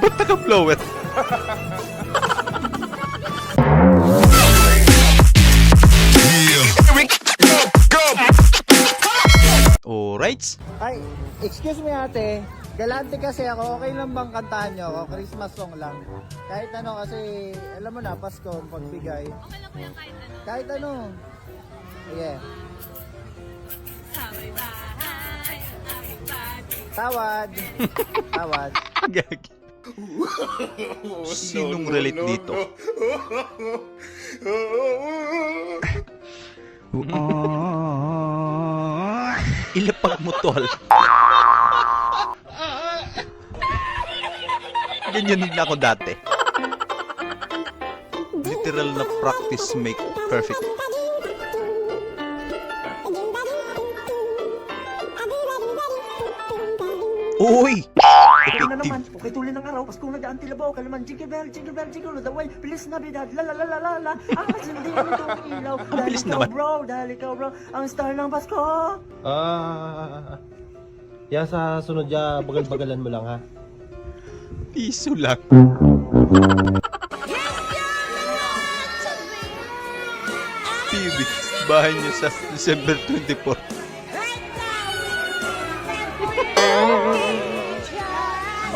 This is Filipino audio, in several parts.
Ba't naka-blower? Alright. Ay, excuse me ate. Galante kasi ako. Okay lang bang kantahan nyo ako? Christmas song lang. Kahit ano kasi, alam mo na, Pasko, pagbigay. Okay lang po yan kahit ano. Kahit ano. Sige. Sabay bahay, aming bati. Tawad. Tawad. Gagi. Sinong relate dito? Ilapag mo, tol. Ganyan din ako dati. Literal na practice make perfect. Uy! Ayun na Effective. naman, okay tuloy ng araw, Pasko nagdaan tilabaw, kalaman, jingle bell, jingle the way, bilis na bidad, la la la la la la, ang kasindi nitong ilaw, dahil bilis ikaw naman. bro, ang star ng Pasko. Yan sa sunod ya, bagal-bagalan mo lang ha. Piso lang. TV, bahay niyo sa December 24.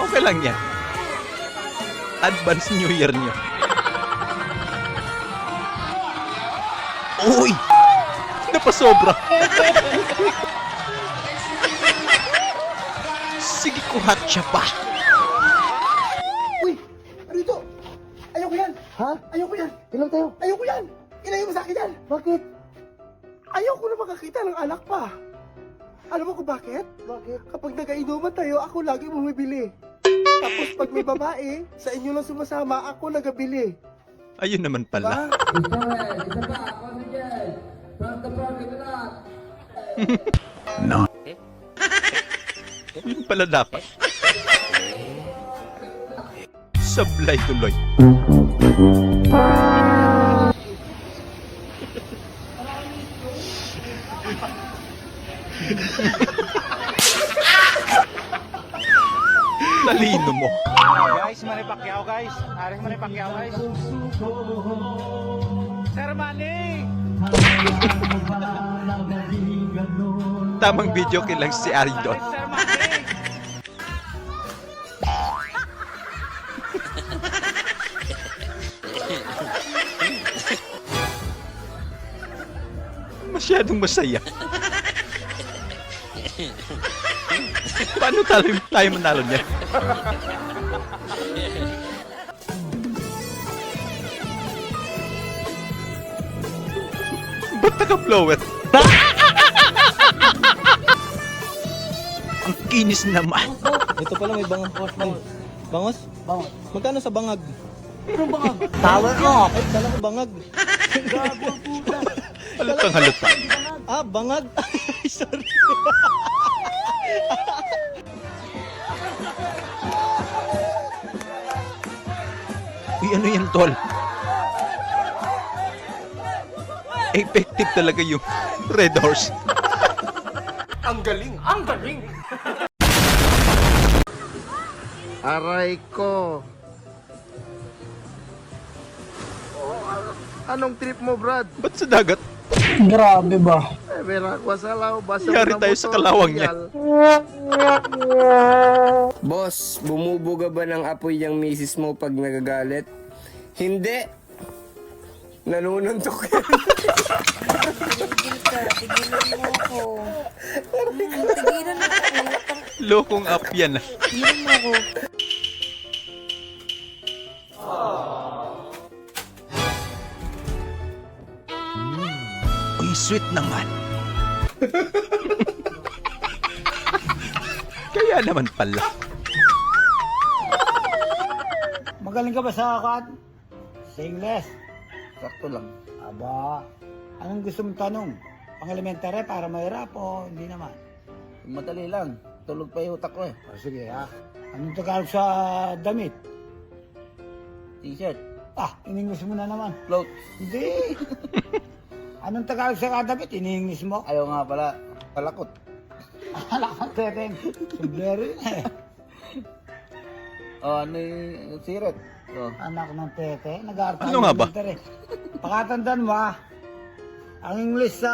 Okay lang yan. Advance New Year niyo. Uy! Napasobra. Sige, kuhat siya pa. Uy! Ano ito? Ayoko yan! Ha? Ayoko yan! Ilang tayo? Ayoko yan! Ilayo mo sa akin yan! Bakit? Ayoko na makakita ng anak pa! Alam mo kung bakit? Bakit? Kapag nagainuman tayo, ako lagi bumibili. Tapos pag may babae, sa inyo lang sumasama, ako nagabili. Ayun naman pala. Ba? No. Yun pala dapat. Sablay tuloy. Talino mo. Guys, Manny Pacquiao guys. Aris Manny Pacquiao guys. Sir Manny! Tamang video kilang si Aridon. Sir Manny! Masyadong masaya. Paano tayo manalo niya? Ba't naka-blower? Ang kinis naman. Ito pala may bangag. Bangos? Bangos. Magkano sa bangag? Anong bangag? Tower off! Ay, kala ko bangag. Halutang halutang. Ah, bangag. Ay, sorry. Uy, ano yan, tol? Effective talaga yung Red Horse. Ang galing! Ang galing! Aray ko! Anong trip mo, Brad? Ba't sa dagat? Grabe ba? Eh, meron ako sa law. Basta Yari tayo sa kalawang niya. Boss, bumubuga ba ng apoy yung misis mo pag nagagalit? Hindi. Nanununtok yan. Tigil ka, tigilan mo ako. Tigilan mo ako. Lokong up yan. Tigilan mo ako. Uy, sweet naman. Kaya naman pala. Magaling ka ba sa kan? Sa Ingles? Sakto lang. Aba, anong gusto mong tanong? Pang-elementary para mahirap o hindi naman? Madali lang. Tulog pa yung utak ko eh. O sige ha. Anong Tagalog sa damit? T-shirt. Ah, in-English mo na naman. Float. Hindi. Anong Tagalog sa damit? In-English mo? Ayaw nga pala. Palakot. Alakot natin. Sombrero yun eh. ano yung siret? Anak ng tete. Nag-aaral Ano nga ba? Pakatandaan mo ang English sa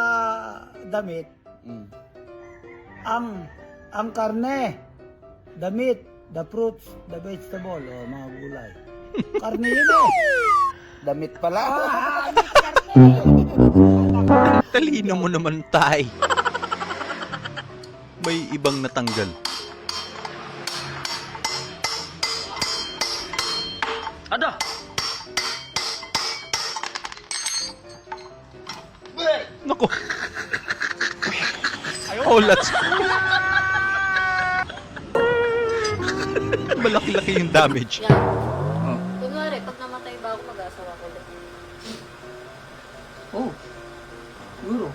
damit, ang karne, the meat, the fruits, the vegetable, o mga gulay. Karne yun Damit pala. Talino mo naman, tay. May ibang natanggal. Ada! Naku. Oh, let's... Malaki-laki yung damage. Yan. Kunwari, pag namatay ba ako, mag-asawa ko ulit. Oh, siguro.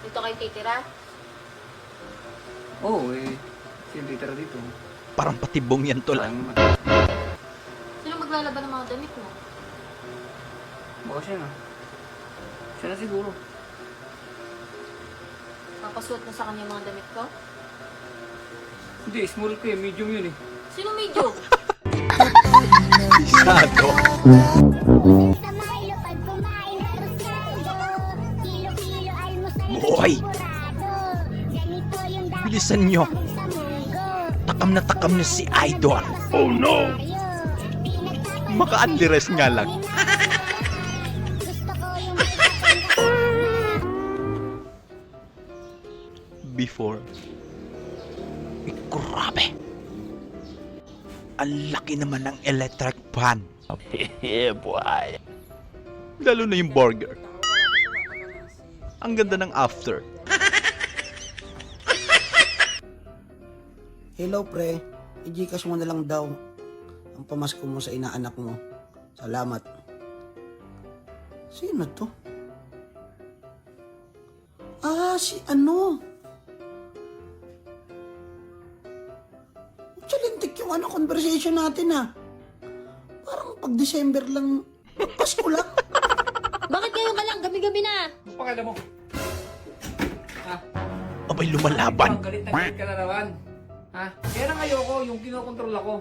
Dito kayo titira? Sino titira dito? Parang patibong yan, tol. Sino maglalaban ng mga damit mo? Baka siya na. Siya na siguro. Papasuot mo sa kanya yung mga damit ko? Hindi, small ko medium yun eh. Sino medyo? Isado. Boy! Bilisan nyo. Takam na si Idol. Oh no! Maka-unlirest nga lang. Before. Grabe. Ang laki naman ng electric pan. Yeah, boy. Lalo na yung burger. Ang ganda ng after. Hello pre, i-gcash mo na lang daw ang pamasko mo sa inaanak mo. Salamat. Sino to? Si ano? Chalintik yung conversation natin Parang pag December lang, Pasko lang. Bakit ngayon ka lang? Gabi-gabi na! Pakala mo. Abay, lumalaban. Galit na galit ka na naman. Kaya lang ayoko, yung kinokontrol ako.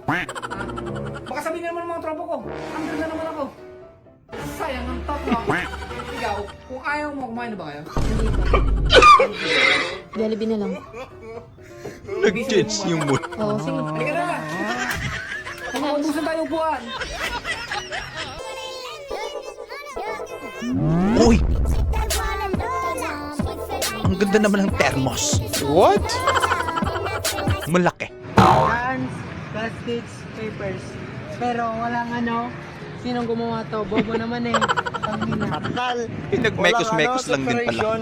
Baka sabihin naman ng mga tropa ko, under na naman ako. Sayang ang top mo. Ikaw, kung ayaw mo, kumain na ba kayo? Jollibee na lang. Nag-change yung mood. Oo, sige. Halika na! Maubusan tayong buwan! Uy! Ang ganda naman ng thermos. What? Malaki. Cans, plastics, papers. Pero walang sinong gumawa to? Bobo naman Pangina. Pinag-mekos-mekos lang din pala.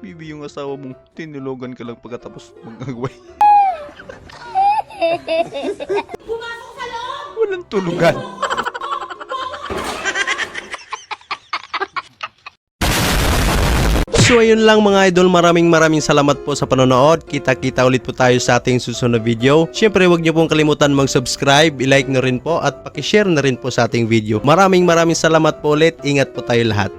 Bibi, yung asawa mong tinulogan ka lang pagkatapos mag-agway. Walang tulugan. So ayun lang mga idol, maraming salamat po sa panonood. Kita-kita ulit po tayo sa ating susunod na video. Syempre huwag niyo pong kalimutan mag-subscribe, i-like na rin po at paki-share na rin po sa ating video. Maraming salamat po ulit. Ingat po tayo lahat.